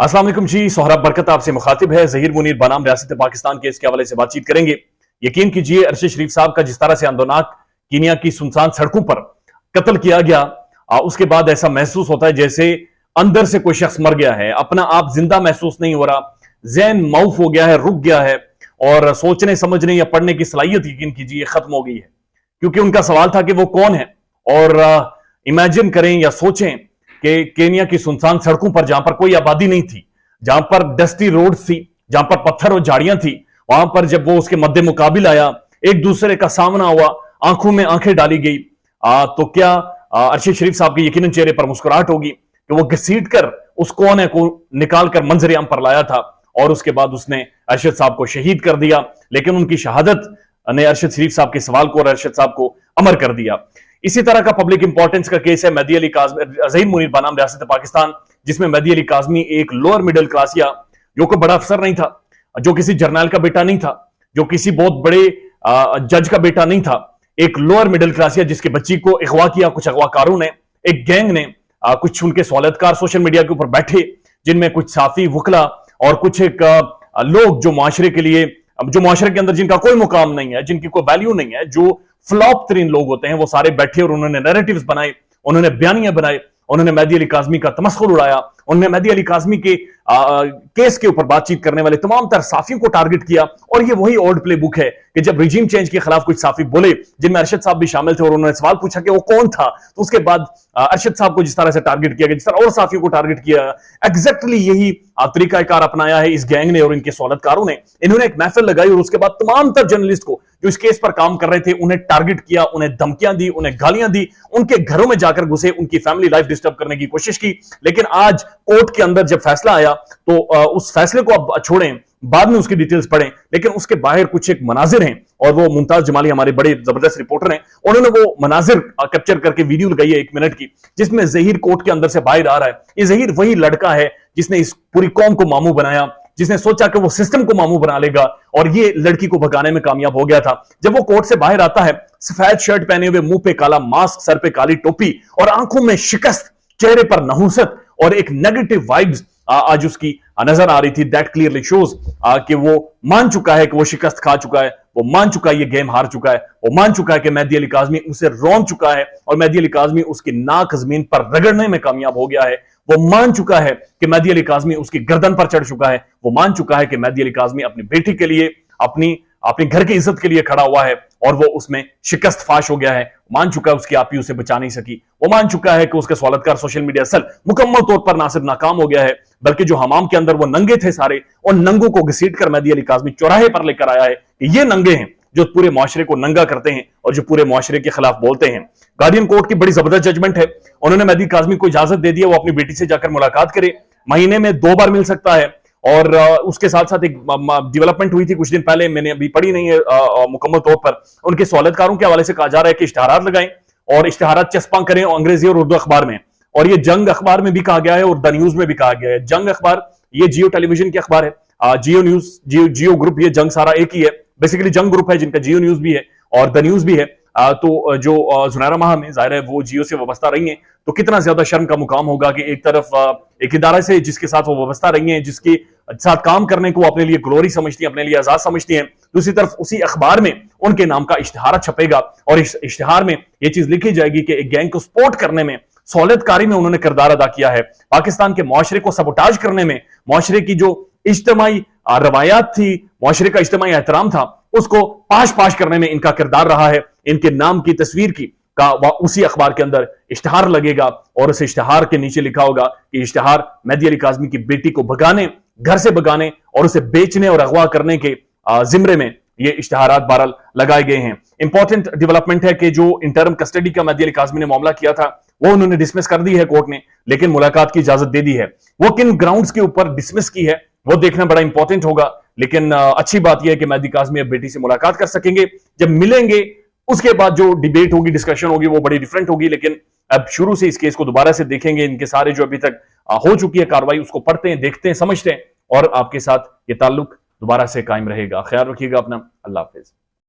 अस्सलाम वालेकुम जी। सोहराब बरकत आपसे मुखातिब है। ज़हीर मुनीर बनाम रियासत पाकिस्तान के इसके हवाले से बातचीत करेंगे। यकीन कीजिए अरशद शरीफ साहब का जिस तरह से आंदोलनाक कीनिया की सुनसान सड़कों पर कत्ल किया गया, उसके बाद ऐसा महसूस होता है जैसे अंदर से कोई शख्स मर गया है, अपना आप जिंदा महसूस नहीं हो रहा, ज़हन माउफ हो गया है, रुक गया है और सोचने समझने या पढ़ने की सलाहियत यकीन कीजिए खत्म हो गई है। क्योंकि उनका सवाल था कि वो कौन है, और इमेजिन करें या सोचें कि केनिया की सुनसान सड़कों पर जहां पर कोई आबादी नहीं थी, जहां पर डस्टी रोड थी, जहां पर पत्थर और झाड़ियां थी, वहां पर जब वो उसके मद्दे मुकाबिल आया, एक दूसरे का सामना हुआ, आंखों में आंखें डाली गई, तो क्या अरशद शरीफ साहब के यकीनन चेहरे पर मुस्कुराहट होगी कि वो घसीट कर उस कोने को निकाल कर मंजर आम पर लाया था और उसके बाद उसने अरशद साहब को शहीद कर दिया। लेकिन उनकी शहादत ने अरशद शरीफ साहब के सवाल को और अरशद साहब को अमर कर दिया। इसी तरह का पब्लिक इंपॉर्टेंस का केस है मेहदी अली काज़मी, ज़हीर मुनीर बनाम रियासत पाकिस्तान, जिसमें मेहदी अली काज़मी एक लोअर मिडिल क्लासिया, जो कोई बड़ा अफसर नहीं था, जो किसी जर्नल का बेटा नहीं था, जो किसी बहुत बड़े जज का बेटा नहीं था, एक लोअर मिडिल क्लासिया जिसके बच्ची को अगवा किया कुछ अगवाकारों ने, एक गैंग ने, कुछ उनके सहूलतकार सोशल मीडिया के ऊपर बैठे, जिनमें कुछ साफी वकला और कुछ एक लोग जो मुआशरे के लिए, जो मुआशरे के अंदर जिनका कोई मुकाम नहीं है, जिनकी कोई वैल्यू नहीं है, जो फ्लॉप तरीन लोग होते हैं, वो सारे बैठे और उन्होंने नैरेटिव्स बनाए, उन्होंने बयानियां बनाए, उन्होंने मेहदी अली काज़मी का तमस्खुर उड़ाया, उन्होंने मेहदी अली काज़मी के केस के ऊपर बातचीत करने वाले तमाम तर साफियों को टारगेट किया। और ये वही ओल्ड प्ले बुक है कि जब रिजीम चेंज के खिलाफ कुछ साफी बोले, जिनमें अरशद साहब भी शामिल थे, और उन्होंने सवाल पूछा कि वो कौन था, तो उसके बाद अरशद साहब को जिस तरह से टारगेट किया गया, जिस तरह और साफियों को टारगेट किया, एग्जैक्टली यही तरीकाकार अपनाया है इस गैंग ने और इनके सहूलतकारों ने। इन्होंने एक महफिल लगाई और उसके बाद तमाम तर जर्नलिस्ट को जो इस केस पर काम कर रहे थे उन्हें टारगेट किया, उन्हें धमकियां दी, उन्हें गालियां दी, उनके घरों में जाकर घुसे, उनकी फैमिली लाइफ डिस्टर्ब करने की कोशिश की। लेकिन आज कोर्ट के अंदर जब फैसला आया तो उस फैसले को अब छोड़ें, बाद में उसकी डिटेल्स पढ़ें, लेकिन उसके बाहर कुछ एक मनाजिर हैं, और वो मुमताज जमाली हमारे बड़े जबरदस्त रिपोर्टर हैं, उन्होंने वो मनाजिर कैप्चर करके वीडियो लगाई है 1 मिनट की, जिसमें ज़हीर कोर्ट के अंदर से बाहर आ रहा है। ये ज़हीर वही लड़का है जिसने इस पूरी कौम को मामू बनाया, जिसने सोचा कि वो सिस्टम को मामू बना लेगा, और ये लड़की को भगाने में कामयाब हो गया था। जब वो कोर्ट से बाहर आता है, सफेद शर्ट पहने हुए, मुंह पे काला मास्क, सर पे काली टोपी और आंखों में शिकस्त, चेहरे पर नहुसत और एक नेगेटिव वाइब्स आज उसकी नजर आ रही थी। दैट क्लियरली शोज कि वो मान चुका है कि वो शिकस्त खा चुका है, वो मान चुका है ये गेम हार चुका है, वो मान चुका है कि मेहदी अली काज़मी उसे रौंद चुका है और मेहदी अली काज़मी उसकी नाक जमीन पर रगड़ने में कामयाब हो गया है। वो मान चुका है कि मेहदी अली काज़मी उसकी गर्दन पर चढ़ चुका है। वो मान चुका है कि मेहदी अली काज़मी अपनी बेटी के लिए, अपनी घर की इज्जत के लिए खड़ा हुआ है और वो उसमें शिकस्त फाश हो गया है। मान चुका है उसकी आपी उसे बचा नहीं सकी। वो मान चुका है कि उसके सहूलतकार सोशल मीडिया सेल मुकम्मल तौर पर ना सिर्फ नाकाम हो गया है, बल्कि जो हमाम के अंदर वो नंगे थे सारे, उन नंगों को घसीट कर मेहदी अली काज़मी चौराहे पर लेकर आया है कि ये नंगे हैं जो पूरे मुआशरे को नंगा करते हैं और जो पूरे मुआशरे के खिलाफ बोलते हैं। गार्डियन कोर्ट की बड़ी जबरदस्त जजमेंट है। उन्होंने मेहदी काज़मी को इजाजत दे दी है वो अपनी बेटी से जाकर मुलाकात करे, महीने में 2 बार मिल सकता है। और उसके साथ साथ एक डेवलपमेंट हुई थी कुछ दिन पहले, मैंने अभी पढ़ी नहीं है मुकम्मल तौर पर, उनके सहूलतकारों के हवाले से कहा जा रहा है कि इश्तिहारात लगाएं और इश्तिहारात चस्पा करें अंग्रेजी और उर्दू अखबार में। और ये जंग अखबार में भी कहा गया है और द न्यूज में भी कहा गया है। जंग अखबार ये जियो टेलीविजन की अखबार है, जियो न्यूज, जियो ग्रुप, ये जंग सारा एक ही है, बेसिकली जंग ग्रुप है जिनका जियो न्यूज भी है और द न्यूज भी है। तो जो जुनैरा माह में जाहिर है वो जियो से वाबस्ता रही हैं, तो कितना ज्यादा शर्म का मुकाम होगा कि एक तरफ एक इदारा से जिसके साथ वो वाबस्ता रही हैं, जिसके साथ काम करने को अपने लिए ग्लोरी समझती हैं, अपने लिए आजाद समझती हैं, दूसरी तरफ उसी अखबार में उनके नाम का इश्तिहार छपेगा और इस इश्तिहार में ये चीज लिखी जाएगी कि एक गैंग को सपोर्ट करने में, सहूलतकारी में उन्होंने किरदार अदा किया है, पाकिस्तान के मुआशरे को सबोटाज करने में, मुआशरे की जो इज्तिमाई रवायात थी, मुआशरे का इज्तिमाई एहतराम था, उसको पाश पाश करने में इनका किरदार रहा है। इनके नाम की तस्वीर की का उसी अखबार के अंदर इश्तिहार लगेगा और उस इश्तिहार के नीचे लिखा होगा कि इश्तिहार मेहदी अली काज़मी की बेटी को भगाने, घर से भगाने और उसे बेचने और अगवा करने के जिम्रे में ये इश्तिहारात बहरहाल लगाए गए हैं। इंपॉर्टेंट डेवलपमेंट है कि जो इंटरम कस्टडी का मेहदी अली काज़मी ने मामला किया था वो उन्होंने डिसमिस कर दी है कोर्ट ने, लेकिन मुलाकात की इजाजत दे दी है। वो किन ग्राउंड्स के ऊपर डिसमिस की है वो देखना बड़ा इंपॉर्टेंट होगा, लेकिन अच्छी बात यह है कि मेहदी काज़मी अब बेटी से मुलाकात कर सकेंगे। जब मिलेंगे उसके बाद जो डिबेट होगी, डिस्कशन होगी, वो बड़ी डिफरेंट होगी, लेकिन अब शुरू से इस केस को दोबारा से देखेंगे। इनके सारे जो अभी तक हो चुकी है कार्रवाई उसको पढ़ते हैं, देखते हैं, समझते हैं और आपके साथ ये ताल्लुक दोबारा से कायम रहेगा। ख्याल रखिएगा अपना। अल्लाह हाफिज।